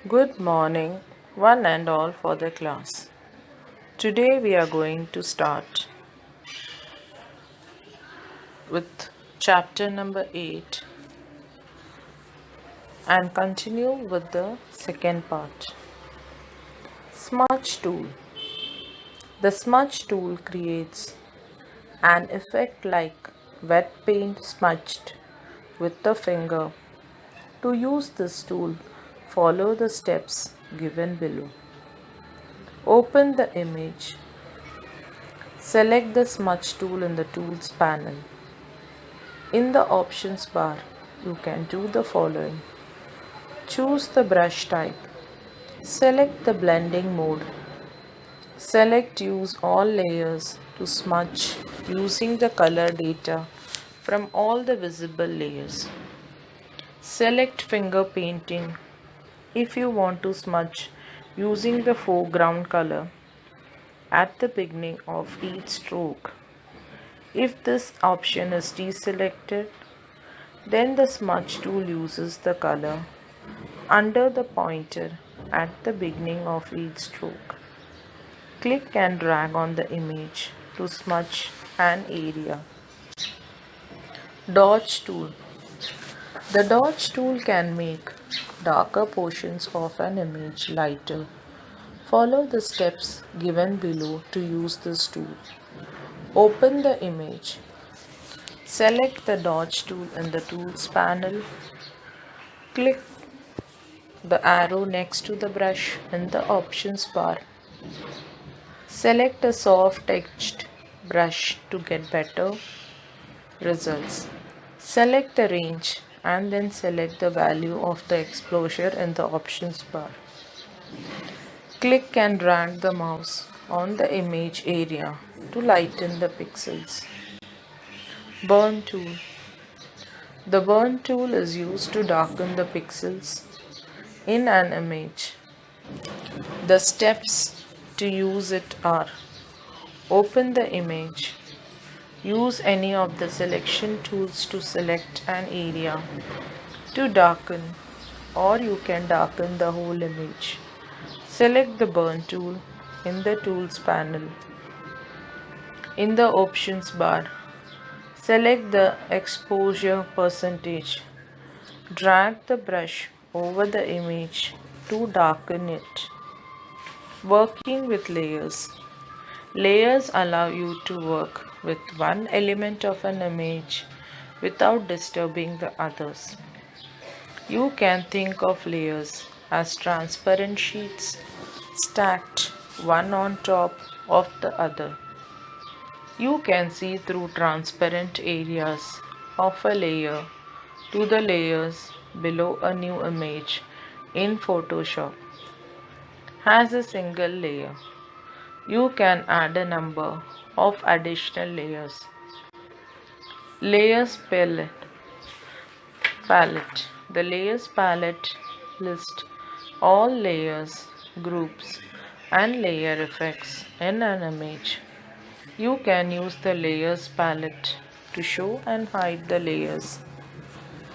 Good morning, one and all for the class. Today we are going to start with chapter number 8 and continue with the second part. Smudge tool. The smudge tool creates an effect like wet paint smudged with the finger. To use this tool, follow the steps given below. Open the image. Select the smudge tool in the tools panel. In the options bar, you can do the following. Choose the brush type. Select the blending mode. Select use all layers to smudge using the color data from all the visible layers. Select finger painting if you want to smudge using the foreground color at the beginning of each stroke. If this option is deselected, then the smudge tool uses the color under the pointer at the beginning of each stroke. Click and drag on the image to smudge an area. Dodge tool. The dodge tool can make darker portions of an image lighter. Follow the steps given below to use this tool. Open the image. Select the dodge tool in the tools panel. Click the arrow next to the brush in the options bar. Select a soft edged brush to get better results. Select the range and then select the value of the exposure in the options bar. Click and drag the mouse on the image area to lighten the pixels. Burn tool. The burn tool is used to darken the pixels in an image. The steps to use it are: open the image. Use any of the selection tools to select an area to darken, or you can darken the whole image. Select the burn tool in the tools panel. In the options bar, select the exposure percentage. Drag the brush over the image to darken it. Working with layers. Layers allow you to work with one element of an image without disturbing the others. You can think of layers as transparent sheets stacked one on top of the other. You can see through transparent areas of a layer to the layers below a new image in Photoshop. As a single layer, you can add a number of additional layers. Layers palette. The layers palette lists all layers, groups, and layer effects in an image. You can use the layers palette to show and hide the layers,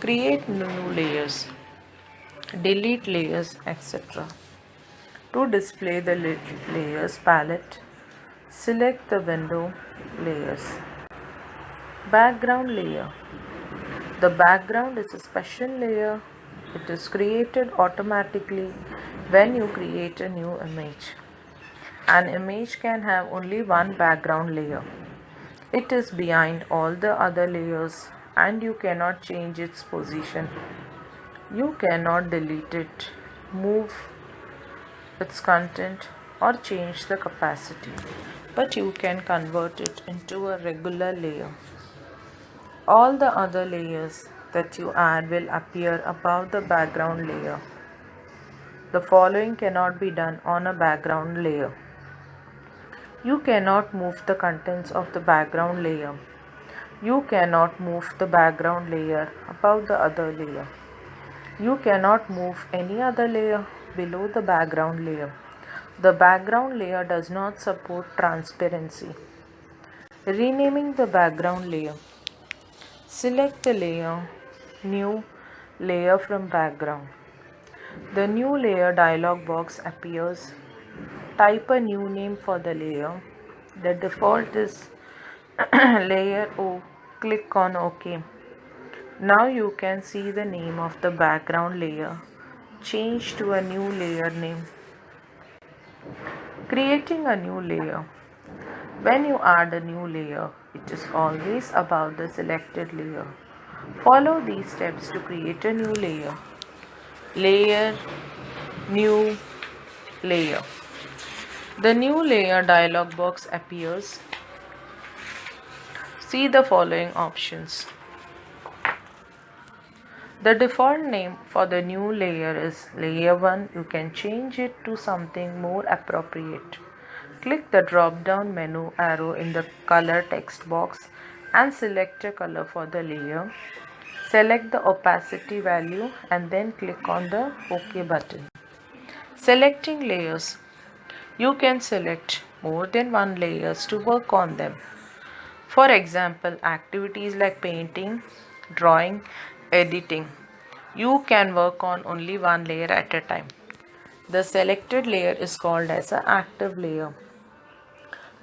create new layers, delete layers, etc. To display the layers palette, select the window layers. Background layer. The background is a special layer. It is created automatically when you create a new image. An image can have only one background layer. It is behind all the other layers and you cannot change its position. You cannot delete it, move its content, or change the capacity, but you can convert it into a regular layer. All the other layers that you add will appear above the background layer. The following cannot be done on a background layer. You cannot move the contents of the background layer. You cannot move the background layer above the other layer. You cannot move any other layer below the background layer. The background layer does not support transparency. Renaming the background layer. Select the layer, new layer from background. The new layer dialog box appears. Type a new name for the layer. The default is layer O. Click on OK. Now you can see the name of the background layer. Change to a new layer name. Creating a new layer. When you add a new layer, it is always above the selected layer. Follow these steps to create a new layer. Layer, new layer. The new layer dialog box appears. See the following options. The default name for the new layer is layer 1. You can change it to something more appropriate. Click the drop down menu arrow in the color text box and select a color for the layer. Select the opacity value and then click on the OK button. Selecting layers. You can select more than one layers to work on them. For example, activities like painting, drawing, editing. You can work on only one layer at a time. The selected layer is called as an active layer.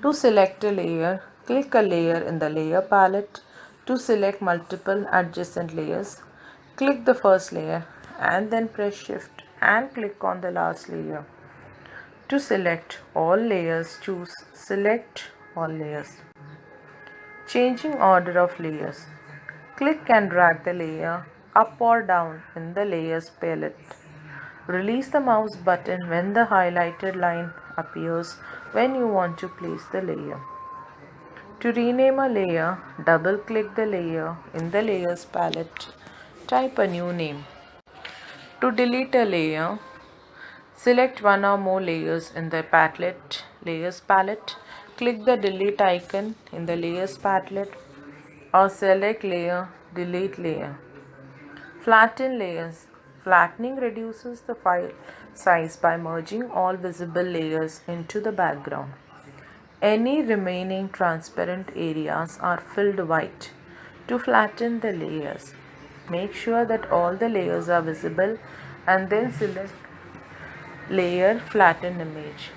To select a layer, click a layer in the layer palette. To select multiple adjacent layers, click the first layer and then press Shift and click on the last layer. To select all layers, choose Select All Layers. Changing order of layers. Click and drag the layer up or down in the layers palette. Release the mouse button when the highlighted line appears when you want to place the layer. To rename a layer, double-click the layer in the layers palette. Type a new name. To delete a layer, select one or more layers in the layers palette. Click the delete icon in the layers palette or select layer, delete layer. Flatten layers. Flattening reduces the file size by merging all visible layers into the background. Any remaining transparent areas are filled white. To flatten the layers, make sure that all the layers are visible and then select Layer Flatten Image.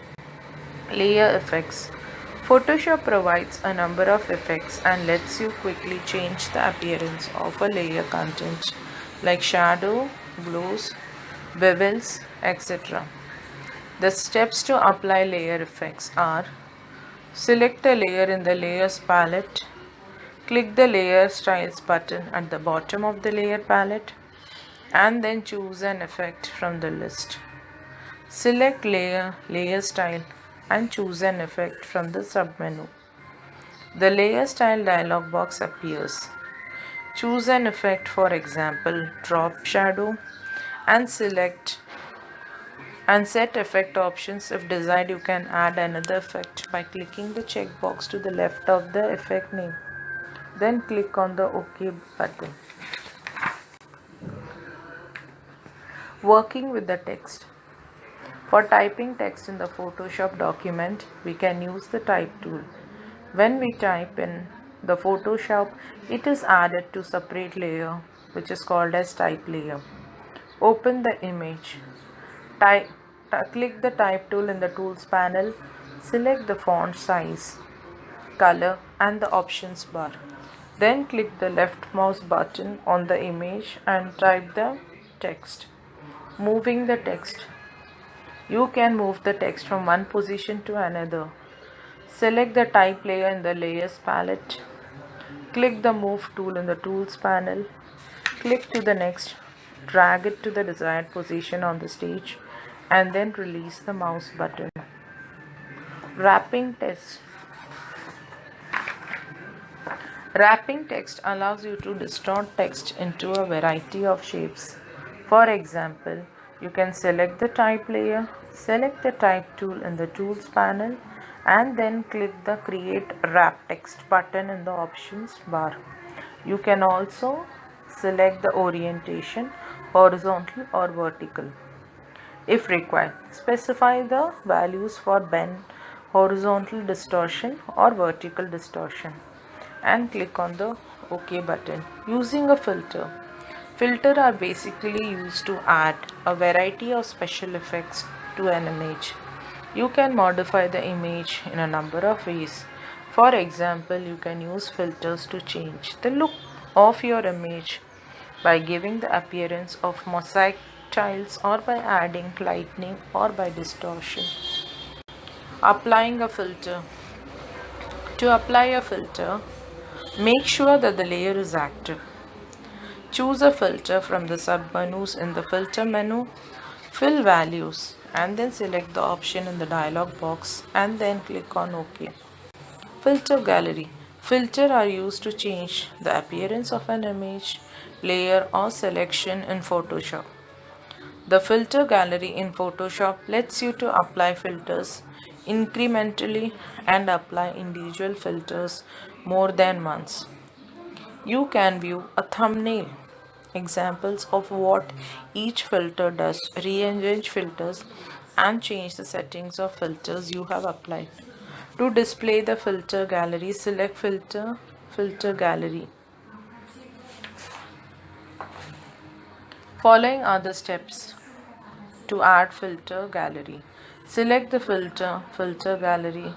Layer Effects. Photoshop provides a number of effects and lets you quickly change the appearance of a layer content like shadow, glows, bevels, etc. The steps to apply layer effects are: select a layer in the Layers palette. Click the Layer Styles button at the bottom of the layer palette and then choose an effect from the list. Select Layer Style and choose an effect from the submenu. The Layer Style dialog box appears. Choose an effect, for example, Drop Shadow, and select and set effect options. If desired, you can add another effect by clicking the checkbox to the left of the effect name. Then click on the OK button. Working with the text. For typing text in the Photoshop document, we can use the Type tool. When we type in the Photoshop, it is added to separate layer, which is called as Type layer. Open the image. Click the Type tool in the Tools panel. Select the font size, color, and the options bar. Then click the left mouse button on the image and type the text. Moving the text. You can move the text from one position to another. Select the Type layer in the Layers palette. Click the Move tool in the Tools panel. Click to the next. Drag it to the desired position on the stage and then release the mouse button. Wrapping text. Wrapping text allows you to distort text into a variety of shapes. For example, you can select the Type layer, select the Type tool in the Tools panel, and then click the Create Wrap Text button in the options bar. You can also select the orientation, horizontal or vertical. If required, specify the values for bend, horizontal distortion or vertical distortion and click on the OK button. Using a filter. Filters are basically used to add a variety of special effects to an image. You can modify the image in a number of ways. For example, you can use filters to change the look of your image by giving the appearance of mosaic tiles or by adding lightning or by distortion. Applying a filter. To apply a filter, make sure that the layer is active. Choose a filter from the sub-menus in the filter menu, fill values and then select the option in the dialog box and then click on OK. Filter gallery. Filters are used to change the appearance of an image, layer or selection in Photoshop. The filter gallery in Photoshop lets you to apply filters incrementally and apply individual filters more than once. You can view a thumbnail. Examples of what each filter does. Rearrange filters and change the settings of filters you have applied. To display the filter gallery, select Filter, Filter Gallery. Following are the steps to add filter gallery. Select the filter, Filter Gallery.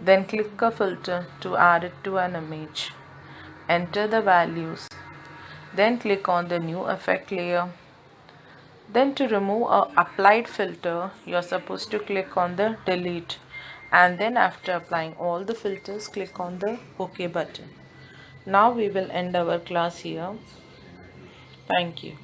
Then click a filter to add it to an image. Enter the values. Then click on the new effect layer. Then to remove a applied filter, you are supposed to click on the delete. And then after applying all the filters, click on the OK button. Now we will end our class here. Thank you.